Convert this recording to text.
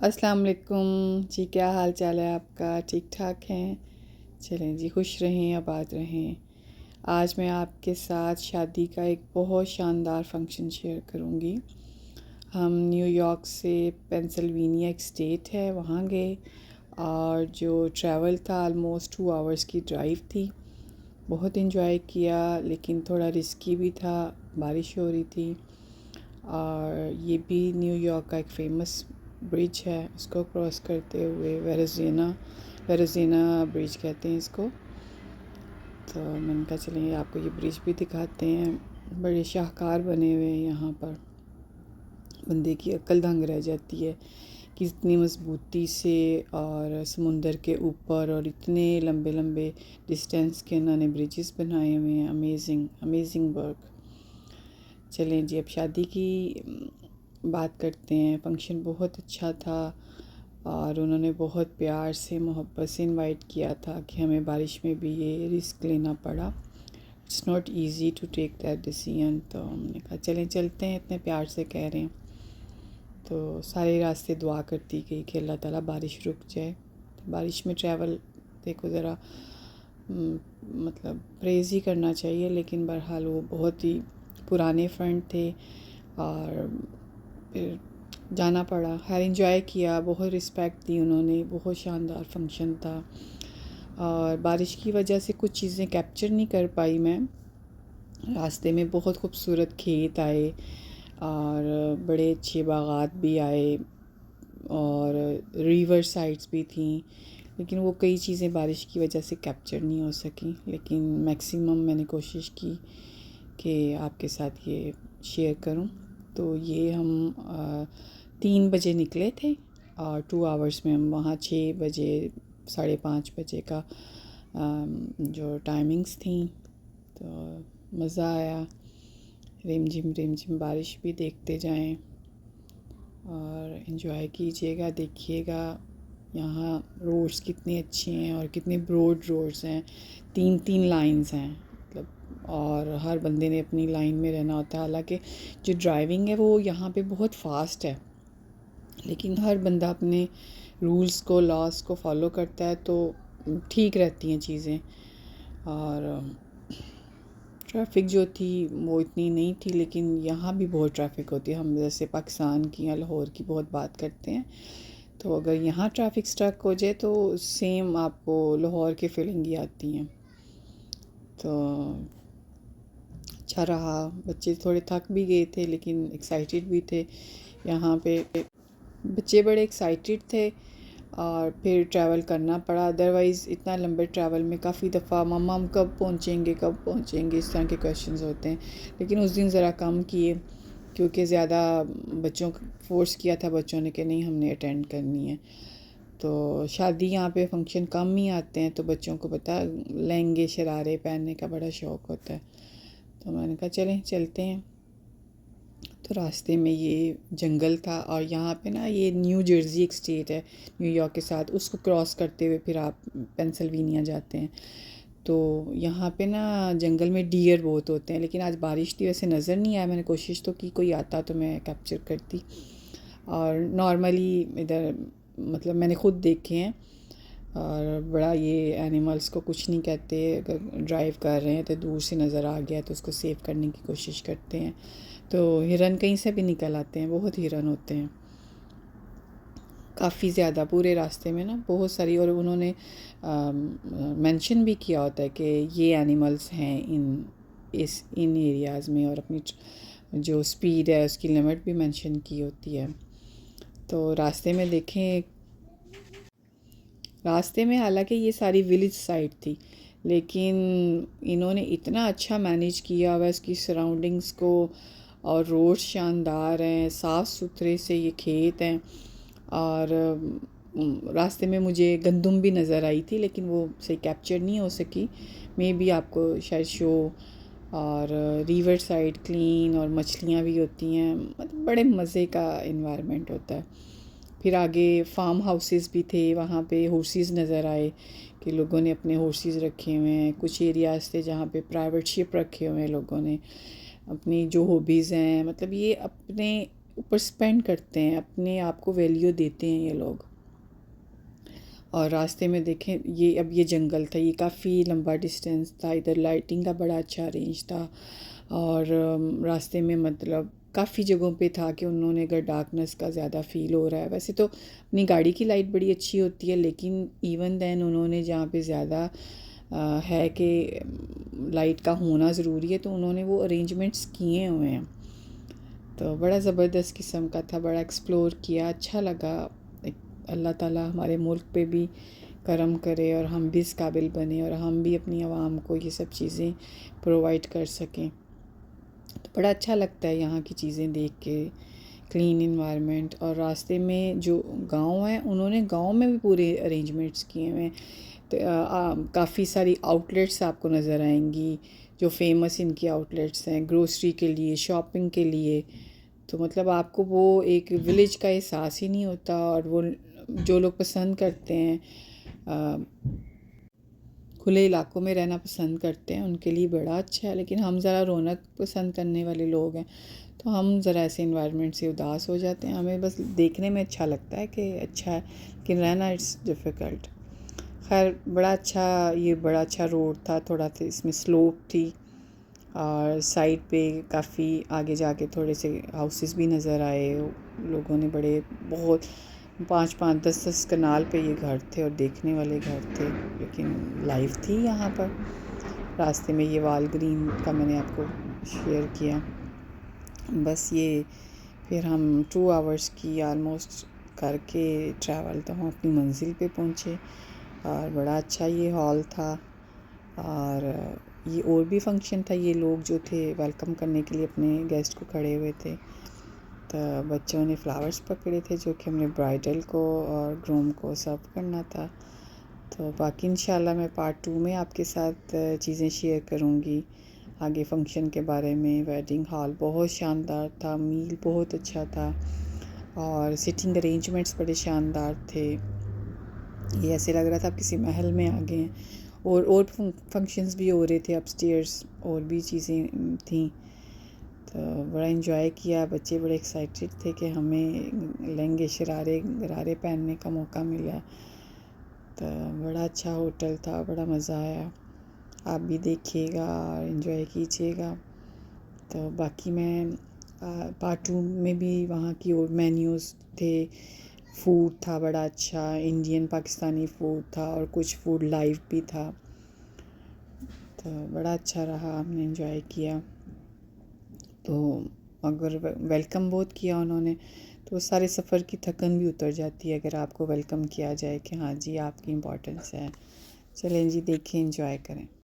अस्सलाम वालेकुम जी। क्या हाल चाल है आपका? ठीक ठाक हैं? चलें जी, खुश रहें, आबाद रहें। आज मैं आपके साथ शादी का एक बहुत शानदार फंक्शन शेयर करूँगी। हम न्यूयॉर्क से पेंसिल्वेनिया एक स्टेट है वहाँ गए, और जो ट्रैवल था ऑलमोस्ट 2 आवर्स की ड्राइव थी। बहुत इन्जॉय किया, लेकिन थोड़ा रिस्की भी था, बारिश हो रही थी। और ये भी न्यूयॉर्क का एक फ़ेमस ब्रिज है, उसको क्रॉस करते हुए वेरोज़िना ब्रिज कहते हैं इसको। तो मैंने कहा चलिए आपको ये ब्रिज भी दिखाते हैं। बड़े शाहकार बने हुए हैं यहाँ पर, बंदे की अक्ल दंग रह जाती है कि इतनी मज़बूती से और समुंदर के ऊपर और इतने लंबे लंबे डिस्टेंस के इन्होंने ब्रिजेस बनाए हुए हैं। Amazing amazing work. चलें जी, अब शादी की बात करते हैं। फंक्शन बहुत अच्छा था और उन्होंने बहुत प्यार से मोहब्बत से इनवाइट किया था कि हमें बारिश में भी ये रिस्क लेना पड़ा। It's not easy to take that decision. तो हमने कहा चलें चलते हैं, इतने प्यार से कह रहे हैं। तो सारे रास्ते दुआ करती गई कि अल्लाह ताला बारिश रुक जाए। तो बारिश में ट्रैवल देखो ज़रा मतलब प्रेज़ ही करना चाहिए, लेकिन बहरहाल वो बहुत ही पुराने फ्रेंड थे और फिर जाना पड़ा। खैर इंजॉय किया, बहुत रिस्पेक्ट दी उन्होंने। बहुत शानदार फंक्शन था और बारिश की वजह से कुछ चीज़ें कैप्चर नहीं कर पाई मैं। रास्ते में बहुत खूबसूरत खेत आए और बड़े अच्छे बागात भी आए और रिवर साइड्स भी थी, लेकिन वो कई चीज़ें बारिश की वजह से कैप्चर नहीं हो सकी। लेकिन मैक्सिमम मैंने कोशिश की कि आपके साथ ये शेयर करूं। तो ये हम 3 बजे निकले थे और 2 आवर्स में हम वहाँ 6 बजे 5:30 बजे का जो टाइमिंग्स थी। तो मज़ा आया। रिमझिम बारिश भी देखते जाएं और इन्जॉय कीजिएगा, देखिएगा यहाँ रोड्स कितनी अच्छी हैं और कितने ब्रॉड रोड्स हैं। 3 लाइंस हैं मतलब, और हर बंदे ने अपनी लाइन में रहना होता है। हालांकि जो ड्राइविंग है वो यहाँ पे बहुत फास्ट है, लेकिन हर बंदा अपने रूल्स को लॉस को फॉलो करता है तो ठीक रहती हैं चीज़ें। और ट्रैफिक जो थी वो इतनी नहीं थी, लेकिन यहाँ भी बहुत ट्रैफिक होती है। हम जैसे पाकिस्तान की या लाहौर की बहुत बात करते हैं, तो अगर यहाँ ट्रैफिक स्टक हो जाए तो सेम आपको लाहौर की फीलिंग ही आती हैं। तो अच्छा रहा। बच्चे थोड़े थक भी गए थे लेकिन एक्साइटेड भी थे। यहाँ पे बच्चे बड़े एक्साइटेड थे और फिर ट्रैवल करना पड़ा। अदरवाइज़ इतना लंबे ट्रैवल में काफ़ी दफ़ा मम्मा हम कब पहुँचेंगे इस तरह के क्वेश्चंस होते हैं। लेकिन उस दिन ज़रा कम किए, क्योंकि ज़्यादा बच्चों फोर्स किया था बच्चों ने कि नहीं हमने अटेंड करनी है। तो शादी यहाँ पे फंक्शन कम ही आते हैं, तो बच्चों को पता लहंगे शरारे पहनने का बड़ा शौक़ होता है। तो मैंने कहा चलें चलते हैं। तो रास्ते में ये जंगल था और यहाँ पे ना ये न्यू जर्सी एक स्टेट है न्यूयॉर्क के साथ, उसको क्रॉस करते हुए फिर आप पेंसिल्वेनिया जाते हैं। तो यहाँ पे ना जंगल में डियर बहुत होते हैं, लेकिन आज बारिश थी वैसे नज़र नहीं आया। मैंने कोशिश तो की, कोई आता तो मैं कैप्चर करती। और नॉर्मली इधर मतलब मैंने ख़ुद देखे हैं और बड़ा ये एनिमल्स को कुछ नहीं कहते। अगर ड्राइव कर रहे हैं तो दूर से नज़र आ गया तो उसको सेव करने की कोशिश करते हैं। तो हिरन कहीं से भी निकल आते हैं, बहुत हिरन होते हैं काफ़ी ज़्यादा पूरे रास्ते में ना, बहुत सारी। और उन्होंने मेंशन भी किया होता है कि ये एनिमल्स हैं इन एरियाज़ में, और अपनी जो स्पीड है उसकी लिमिट भी मेंशन की होती है। तो रास्ते में देखें, रास्ते में हालांकि ये सारी विलेज साइड थी, लेकिन इन्होंने इतना अच्छा मैनेज किया हुआ इसकी सराउंडिंग्स को, और रोड शानदार हैं, साफ़ सुथरे से ये खेत हैं। और रास्ते में मुझे गंदम भी नज़र आई थी, लेकिन वो सही कैप्चर नहीं हो सकी। मे बी आपको शायद शो। और रिवर साइड क्लीन और मछलियाँ भी होती हैं, मतलब बड़े मज़े का इन्वायरमेंट होता है। फिर आगे फार्म हाउसेस भी थे, वहाँ पे हॉर्सेस नज़र आए कि लोगों ने अपने हॉर्सेस रखे हुए हैं। कुछ एरियाज़ थे जहाँ पे प्राइवेट शिप रखे हुए हैं लोगों ने, अपनी जो हॉबीज़ हैं, मतलब ये अपने ऊपर स्पेंड करते हैं, अपने आप को वैल्यू देते हैं ये लोग। और रास्ते में देखें, ये जंगल था, ये काफ़ी लंबा डिस्टेंस था, इधर लाइटिंग का बड़ा अच्छा अरेंज था। और रास्ते में मतलब काफ़ी जगहों पे था कि उन्होंने अगर डार्कनेस का ज़्यादा फ़ील हो रहा है, वैसे तो अपनी गाड़ी की लाइट बड़ी अच्छी होती है, लेकिन इवन देन उन्होंने जहाँ पे ज़्यादा है कि लाइट का होना ज़रूरी है, तो उन्होंने वो अरेंजमेंट्स किए हुए हैं। तो बड़ा ज़बरदस्त किस्म का था, बड़ा एक्सप्लोर किया, अच्छा लगा। अल्लाह ताला हमारे मुल्क पे भी करम करे और हम भी इस काबिल बने और हम भी अपनी आवाम को ये सब चीज़ें प्रोवाइड कर सकें। तो बड़ा अच्छा लगता है यहाँ की चीज़ें देख के, क्लीन इन्वायरमेंट। और रास्ते में जो गांव हैं, उन्होंने गांव में भी पूरे अरेंजमेंट्स किए हुए हैं। तो काफ़ी सारी आउटलेट्स आपको नज़र आएंगी, जो फेमस इनकी आउटलेट्स हैं ग्रोसरी के लिए, शॉपिंग के लिए। तो मतलब आपको वो एक विलेज का एहसास ही नहीं होता। और वो जो लोग पसंद करते हैं खुले इलाकों में रहना पसंद करते हैं, उनके लिए बड़ा अच्छा है। लेकिन हम ज़रा रौनक पसंद करने वाले लोग हैं, तो हम ज़रा ऐसे इन्वायरमेंट से उदास हो जाते हैं। हमें बस देखने में अच्छा लगता है कि अच्छा है, लेकिन रहना इट्स डिफ़िकल्ट। खैर बड़ा अच्छा, ये बड़ा अच्छा रोड था, थोड़ा सा इसमें स्लोप थी और साइड पे काफ़ी आगे जाके थोड़े से हाउसेस भी नज़र आए। लोगों ने बड़े बहुत 5-5 10-10 कनाल पे ये घर थे और देखने वाले घर थे, लेकिन लाइफ थी यहाँ पर। रास्ते में ये वाल ग्रीन का मैंने आपको शेयर किया। बस ये फिर हम 2 आवर्स की आलमोस्ट करके ट्रैवल, तो हम अपनी मंजिल पे पहुँचे। और बड़ा अच्छा ये हॉल था। और ये और भी फंक्शन था, ये लोग जो थे वेलकम करने के लिए अपने गेस्ट को खड़े हुए थे। तो बच्चों ने फ्लावर्स पकड़े थे जो कि हमने ब्राइडल को और ग्रूम को सर्व करना था। तो बाकी इंशाल्लाह मैं पार्ट 2 में आपके साथ चीज़ें शेयर करूँगी आगे फ़ंक्शन के बारे में। वेडिंग हॉल बहुत शानदार था, मील बहुत अच्छा था और सिटिंग अरेंजमेंट्स बड़े शानदार थे। ये ऐसे लग रहा था आप किसी महल में आ गए हैं। और फंक्शंस भी हो रहे थे अपस्टेयर्स, और भी चीज़ें थी। तो बड़ा इन्जॉय किया, बच्चे बड़े एक्साइटेड थे कि हमें लहंगे शरारे गरारे पहनने का मौका मिला। तो बड़ा अच्छा होटल था, बड़ा मज़ा आया। आप भी देखिएगा और इन्जॉय कीजिएगा। तो बाकी मैं पार्ट 2 में भी वहाँ की और मेन्यूज़ थे। फूड था बड़ा अच्छा, इंडियन पाकिस्तानी फूड था और कुछ फूड लाइव भी था। तो बड़ा अच्छा रहा, हमने इन्जॉय किया। तो अगर वेलकम बहुत किया उन्होंने, तो सारे सफ़र की थकन भी उतर जाती है अगर आपको वेलकम किया जाए कि हाँ जी आपकी इम्पोर्टेंस है। चलें जी, देखें, एंजॉय करें।